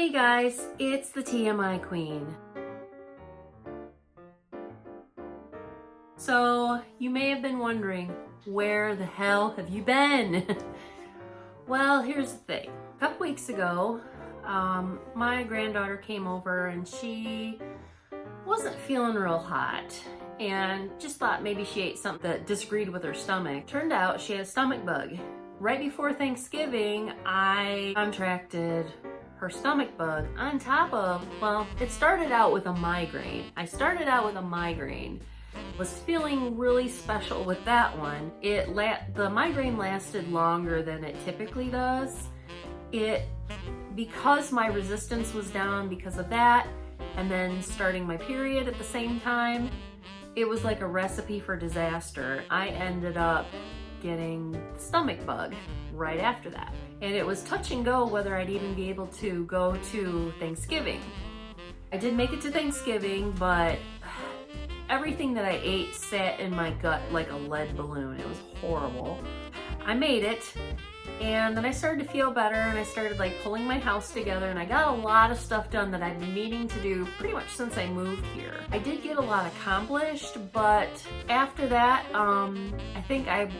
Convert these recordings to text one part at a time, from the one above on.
Hey guys, it's the TMI Queen. So you may have been wondering, where the hell have you been? Well, here's the thing. A couple weeks ago, my granddaughter came over and she wasn't feeling real hot and just thought maybe she ate something that disagreed with her stomach. Turned out she had a stomach bug. Right before Thanksgiving, I contracted her stomach bug on top of, well, it started out with a migraine. Was feeling really special with that one. The migraine lasted longer than it typically does. Because my resistance was down because of that, and then starting my period at the same time, it was like a recipe for disaster. I ended up getting stomach bug right after that. And it was touch and go whether I'd even be able to go to Thanksgiving. I did make it to Thanksgiving, but everything that I ate sat in my gut like a lead balloon. It was horrible. I made it, and then I started to feel better, and I started like pulling my house together, and I got a lot of stuff done that I've been meaning to do pretty much since I moved here. I did get a lot accomplished, but after that, I think I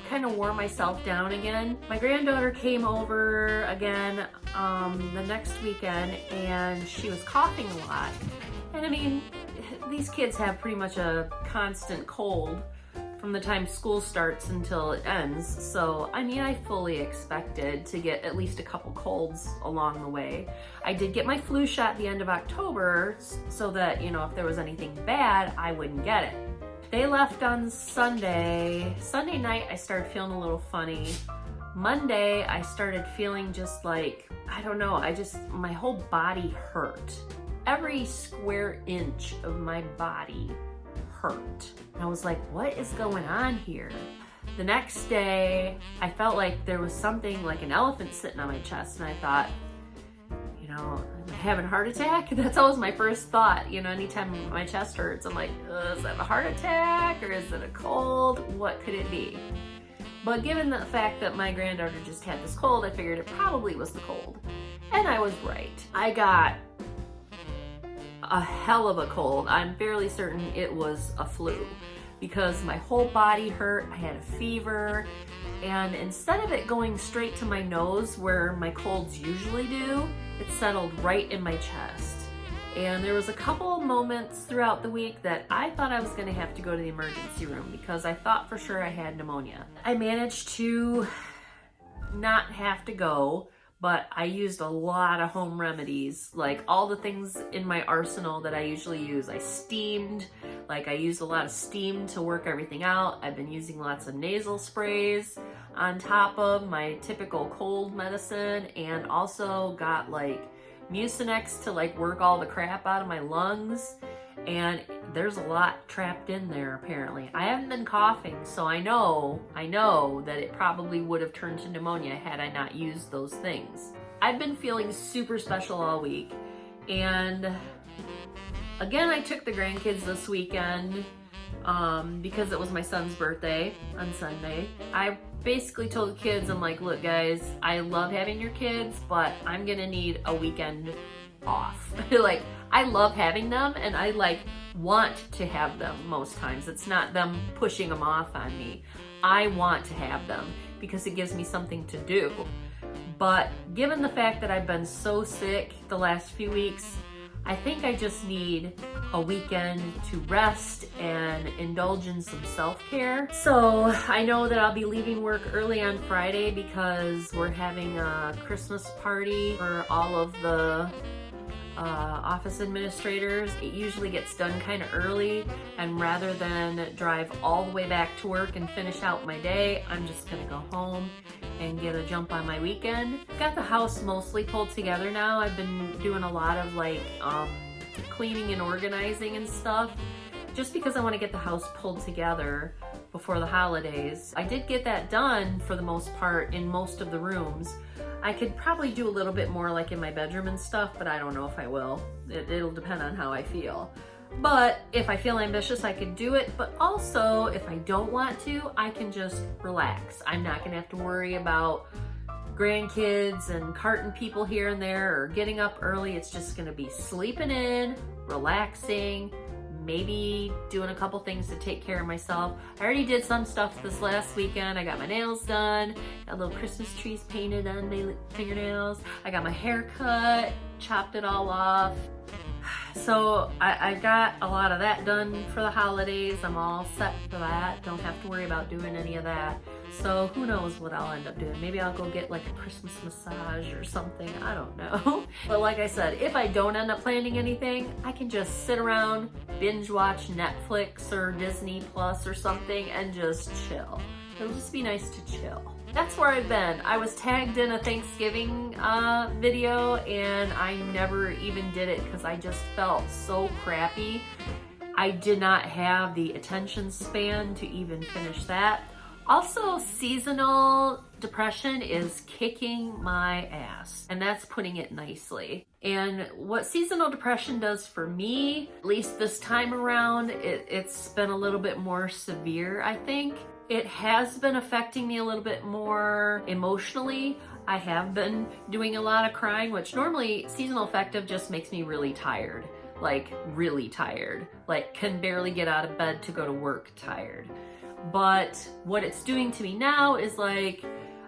kind of wore myself down again. My granddaughter came over again the next weekend, and she was coughing a lot. And I mean, these kids have pretty much a constant cold from the time school starts until it ends. So, I mean, I fully expected to get at least a couple colds along the way. I did get my flu shot at the end of October so that, you know, if there was anything bad, I wouldn't get it. They left on Sunday. Sunday night, I started feeling a little funny. Monday, I started feeling just like, I don't know, my whole body hurt. Every square inch of my body hurt. And I was like, what is going on here? The next day, I felt like there was something like an elephant sitting on my chest, and I thought, you know, am I having a heart attack? That's always my first thought. You know, anytime my chest hurts, I'm like, is that a heart attack or is it a cold? What could it be? But given the fact that my granddaughter just had this cold, I figured it probably was the cold. And I was right. I got a hell of a cold. I'm fairly certain it was a flu because my whole body hurt. I had a fever, and instead of it going straight to my nose where my colds usually do, it settled right in my chest. And there was a couple of moments throughout the week that I thought I was going to have to go to the emergency room because I thought for sure I had pneumonia. I managed to not have to go, but I used a lot of home remedies, like all the things in my arsenal that I usually use. I steamed, I used a lot of steam to work everything out. I've been using lots of nasal sprays on top of my typical cold medicine, and also got Mucinex to work all the crap out of my lungs. And there's a lot trapped in there apparently. I haven't been coughing, so I know that it probably would have turned to pneumonia had I not used those things. I've been feeling super special all week, and again, I took the grandkids this weekend because it was my son's birthday on Sunday. I basically told the kids, I'm like, look guys, I love having your kids, but I'm gonna need a weekend off. I love having them, and I want to have them most times. It's not them pushing them off on me. I want to have them because it gives me something to do. But given the fact that I've been so sick the last few weeks, I think I just need a weekend to rest and indulge in some self-care. So I know that I'll be leaving work early on Friday because we're having a Christmas party for all of the office administrators. It usually gets done kind of early, and rather than drive all the way back to work and finish out my day, I'm just gonna go home and get a jump on my weekend. Got the house mostly pulled together now. I've been doing a lot of cleaning and organizing and stuff just because I want to get the house pulled together before the holidays. I did get that done for the most part in most of the rooms. I could probably do a little bit more in my bedroom and stuff, but I don't know if I will. It'll depend on how I feel. But if I feel ambitious, I could do it. But also, if I don't want to, I can just relax. I'm not gonna have to worry about grandkids and carting people here and there or getting up early. It's just gonna be sleeping in, relaxing, maybe doing a couple things to take care of myself. I already did some stuff this last weekend. I got my nails done, got little Christmas trees painted on my fingernails. I got my hair cut, chopped it all off. So I got a lot of that done for the holidays. I'm all set for that. Don't have to worry about doing any of that. So who knows what I'll end up doing. Maybe I'll go get like a Christmas massage or something. I don't know. But like I said, if I don't end up planning anything, I can just sit around, binge watch Netflix or Disney Plus or something and just chill. It'll just be nice to chill. That's where I've been. I was tagged in a Thanksgiving video and I never even did it because I just felt so crappy. I did not have the attention span to even finish that. Also, seasonal depression is kicking my ass, and that's putting it nicely. And what seasonal depression does for me, at least this time around, it's been a little bit more severe, I think. It has been affecting me a little bit more emotionally. I have been doing a lot of crying, which normally seasonal affective just makes me really tired. Like really tired. Like can barely get out of bed to go to work tired. But what it's doing to me now is like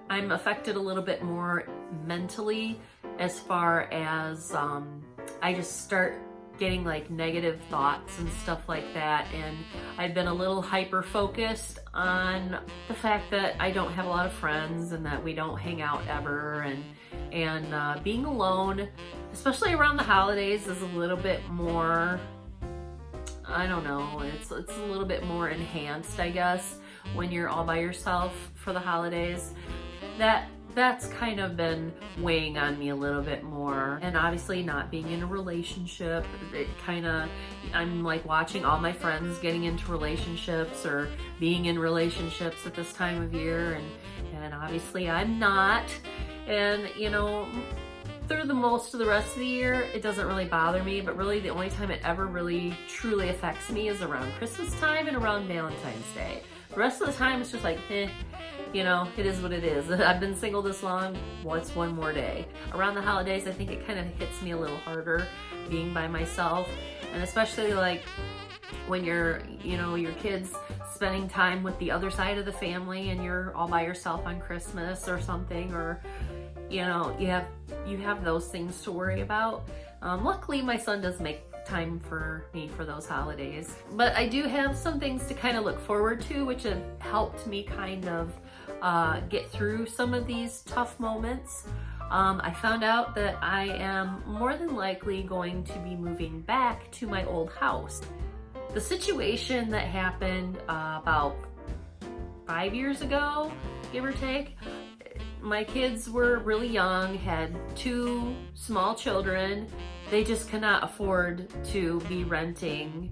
I'm affected a little bit more mentally as far as I just start getting like negative thoughts and stuff like that, and I've been a little hyper focused on the fact that I don't have a lot of friends and that we don't hang out ever, and being alone, especially around the holidays, is a little bit more, I don't know, it's a little bit more enhanced, I guess, when you're all by yourself for the holidays. That's kind of been weighing on me a little bit more. And obviously not being in a relationship, I'm like watching all my friends getting into relationships or being in relationships at this time of year, and obviously I'm not. And you know, through the most of the rest of the year, it doesn't really bother me, but really the only time it ever really truly affects me is around Christmas time and around Valentine's Day. The rest of the time it's just like, you know, it is what it is. I've been single this long, what's one more day? Around the holidays, I think it kind of hits me a little harder being by myself, and especially like when you're, you know, your kids spending time with the other side of the family and you're all by yourself on Christmas or something, or you know, you have those things to worry about. Luckily, my son does make time for me for those holidays, but I do have some things to kind of look forward to, which have helped me kind of get through some of these tough moments. I found out that I am more than likely going to be moving back to my old house. The situation that happened about 5 years ago, give or take, my kids were really young, had 2 small children. They just cannot afford to be renting,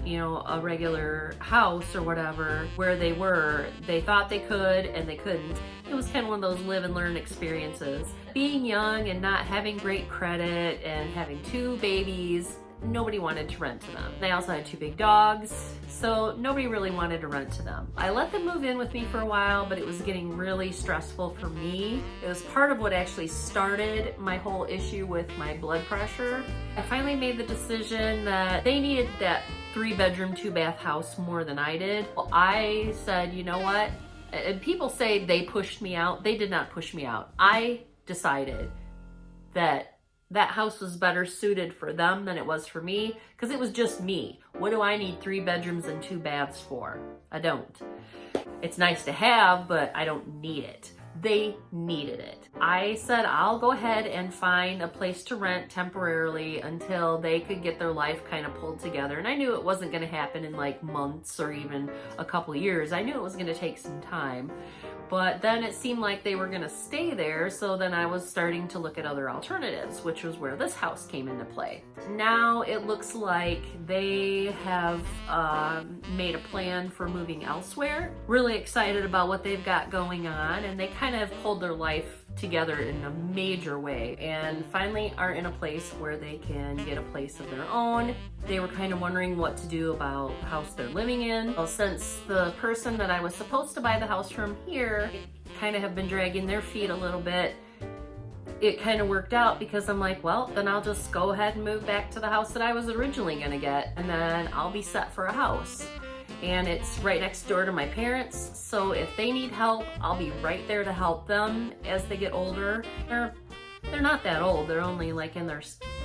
you know, a regular house or whatever where they were. They thought they could and they couldn't. It was kind of one of those live and learn experiences. Being young and not having great credit and having 2 babies, nobody wanted to rent to them. They also had 2 big dogs, so nobody really wanted to rent to them. I let them move in with me for a while, but it was getting really stressful for me. It was part of what actually started my whole issue with my blood pressure. I finally made the decision that they needed that 3-bedroom, 2-bath house more than I did. Well, I said, you know what? And people say they pushed me out. They did not push me out. I decided that house was better suited for them than it was for me, because it was just me. What do I need 3 bedrooms and 2 baths for? I don't. It's nice to have, but I don't need it. They needed it. I said I'll go ahead and find a place to rent temporarily until they could get their life kind of pulled together. And I knew it wasn't going to happen in like months or even a couple years. I knew it was going to take some time. But then it seemed like they were going to stay there, so then I was starting to look at other alternatives, which was where this house came into play. Now it looks like they have made a plan for moving elsewhere. Really excited about what they've got going on, and they kind of have pulled their life together in a major way and finally are in a place where they can get a place of their own. They were kind of wondering what to do about the house they're living in. Well, since the person that I was supposed to buy the house from here kind of have been dragging their feet a little bit, it kind of worked out because I'm like, well, then I'll just go ahead and move back to the house that I was originally gonna get, and then I'll be set for a house. And it's right next door to my parents, so if they need help, I'll be right there to help them as they get older. They're not that old, they're only like in their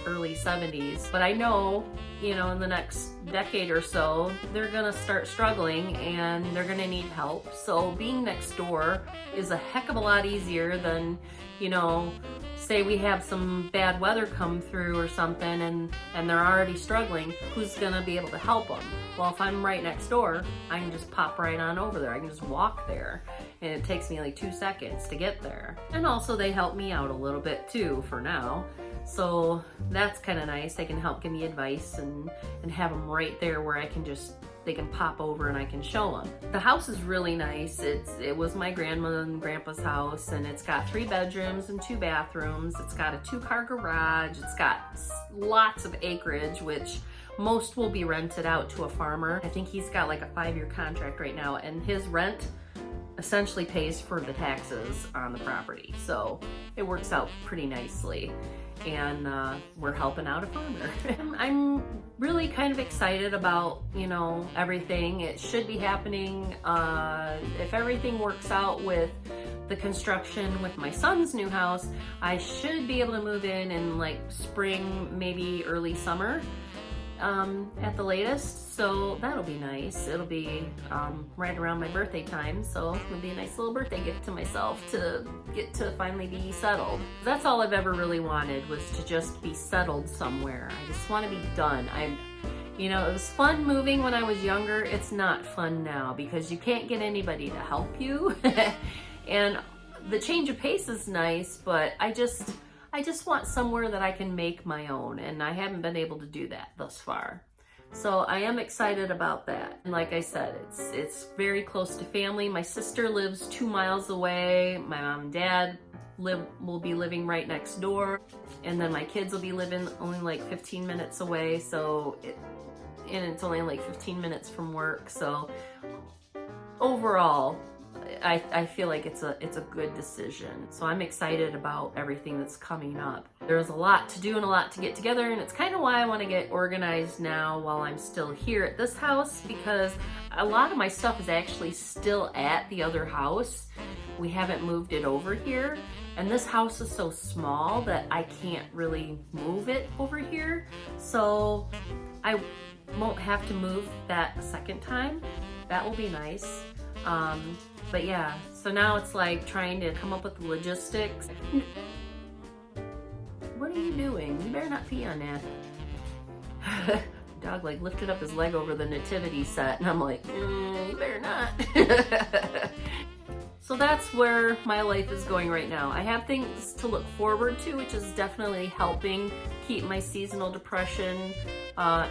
early 70s, but I know, you know, in the next decade or so, they're gonna start struggling and they're gonna need help. So being next door is a heck of a lot easier than, you know, say we have some bad weather come through or something and they're already struggling, who's gonna be able to help them? Well, if I'm right next door, I can just pop right on over there. I can just walk there, and it takes me like 2 seconds to get there. And also they help me out a little bit too for now. So that's kind of nice. They can help give me advice and have them right there where I can just, they can pop over and I can show them. The house is really nice. It was my grandmother and grandpa's house, and it's got 3 bedrooms and 2 bathrooms. It's got a 2-car garage. It's got lots of acreage, which most will be rented out to a farmer. I think he's got like a 5-year contract right now, and his rent essentially pays for the taxes on the property. So it works out pretty nicely. And we're helping out a farmer. I'm really kind of excited about, you know, everything. It should be happening, if everything works out with the construction with my son's new house, I should be able to move in like spring, maybe early summer. At the latest, so that'll be nice. It'll be right around my birthday time, so it'll be a nice little birthday gift to myself to get to finally be settled. That's all I've ever really wanted, was to just be settled somewhere. I just want to be done. You know, it was fun moving when I was younger. It's not fun now because you can't get anybody to help you. And the change of pace is nice, but I just want somewhere that I can make my own, and I haven't been able to do that thus far. So I am excited about that. And like I said, it's very close to family. My sister lives 2 miles away. My mom and dad will be living right next door, and then my kids will be living only like 15 minutes away. So it's only like 15 minutes from work. So overall, I feel like it's a good decision. So I'm excited about everything that's coming up. There's a lot to do and a lot to get together, and it's kind of why I want to get organized now while I'm still here at this house, because a lot of my stuff is actually still at the other house. We haven't moved it over here, and this house is so small that I can't really move it over here. So I won't have to move that a second time. That will be nice. But yeah, so now it's like trying to come up with the logistics. What are you doing? You better not pee on that. Dog like lifted up his leg over the nativity set, and I'm like, you better not. So that's where my life is going right now. I have things to look forward to, which is definitely helping keep my seasonal depression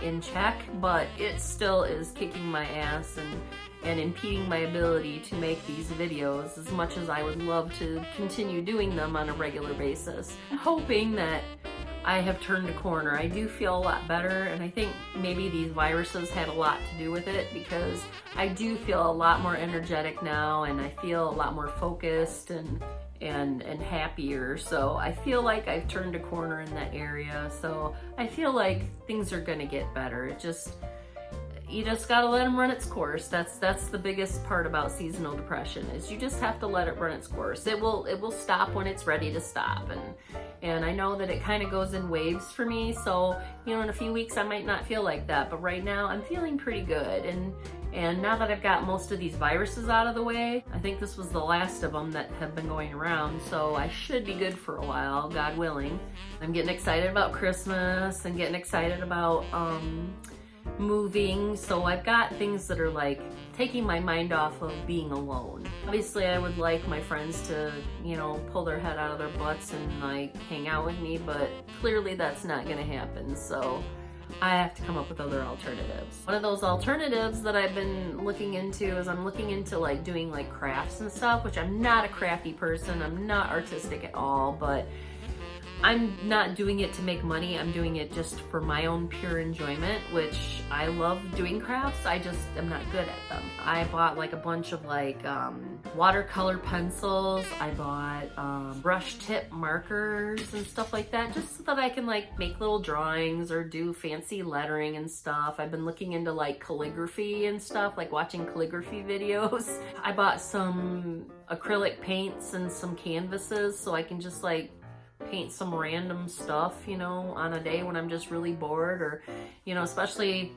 in check, but it still is kicking my ass and impeding my ability to make these videos as much as I would love to continue doing them on a regular basis. I'm hoping that I have turned a corner. I do feel a lot better, and I think maybe these viruses had a lot to do with it, because I do feel a lot more energetic now, and I feel a lot more focused and happier. So I feel like I've turned a corner in that area. So I feel like things are gonna get better. You just gotta let them run its course. That's the biggest part about seasonal depression, is you just have to let it run its course. It will stop when it's ready to stop, and I know that it kind of goes in waves for me. So, you know, in a few weeks I might not feel like that, but right now I'm feeling pretty good. And now that I've got most of these viruses out of the way, I think this was the last of them that have been going around, so I should be good for a while, God willing. I'm getting excited about Christmas and getting excited about moving. So I've got things that are like taking my mind off of being alone. Obviously I would like my friends to, you know, pull their head out of their butts and like hang out with me, but clearly that's not gonna happen. So I have to come up with other alternatives. One of those alternatives that I've been looking into is I'm looking into like doing like crafts and stuff, which I'm not a crafty person. I'm not artistic at all, but I'm not doing it to make money. I'm doing it just for my own pure enjoyment, which I love doing crafts. I just am not good at them. I bought like a bunch of like watercolor pencils. I bought brush tip markers and stuff like that, just so that I can like make little drawings or do fancy lettering and stuff. I've been looking into like calligraphy and stuff, like watching calligraphy videos. I bought some acrylic paints and some canvases so I can just like paint some random stuff, you know, on a day when I'm just really bored, or, you know, especially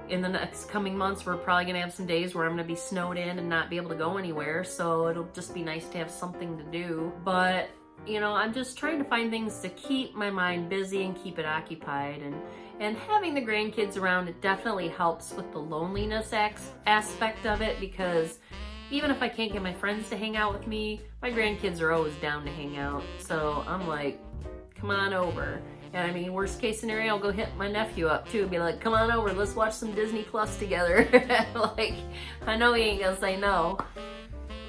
in the next coming months, we're probably gonna have some days where I'm gonna be snowed in and not be able to go anywhere, so it'll just be nice to have something to do. But, you know, I'm just trying to find things to keep my mind busy and keep it occupied, and having the grandkids around, it definitely helps with the loneliness aspect of it, because even if I can't get my friends to hang out with me, my grandkids are always down to hang out. So I'm like, come on over. And I mean, worst case scenario, I'll go hit my nephew up too and be like, come on over, let's watch some Disney Plus together. Like, I know he ain't gonna say no.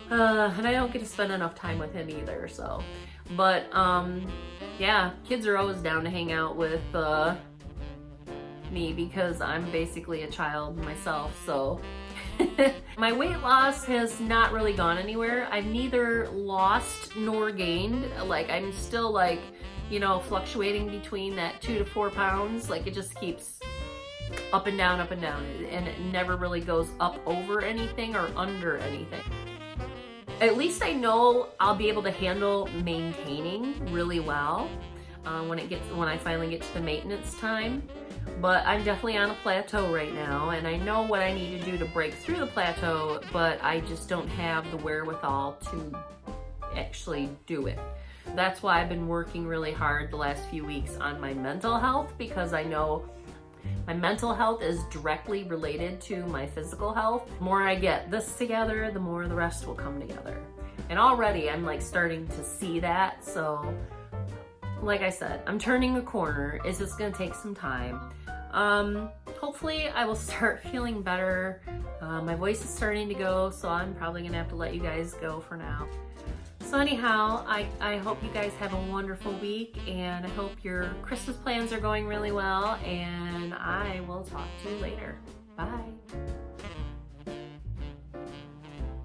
And I don't get to spend enough time with him either, so. But, yeah, kids are always down to hang out with me, because I'm basically a child myself, so. My weight loss has not really gone anywhere. I've neither lost nor gained. Like, I'm still like, you know, fluctuating between that 2 to 4 pounds. Like, it just keeps up and down, and it never really goes up over anything or under anything. At least I know I'll be able to handle maintaining really well when I finally get to the maintenance time. But I'm definitely on a plateau right now, and I know what I need to do to break through the plateau, but I just don't have the wherewithal to actually do it. That's why I've been working really hard the last few weeks on my mental health, because I know my mental health is directly related to my physical health. The more I get this together, the more the rest will come together. And already I'm like starting to see that, so like I said, I'm turning a corner. It's just gonna take some time. Hopefully I will start feeling better. My voice is starting to go, so I'm probably gonna have to let you guys go for now. So anyhow, I hope you guys have a wonderful week, and I hope your Christmas plans are going really well, and I will talk to you later. Bye.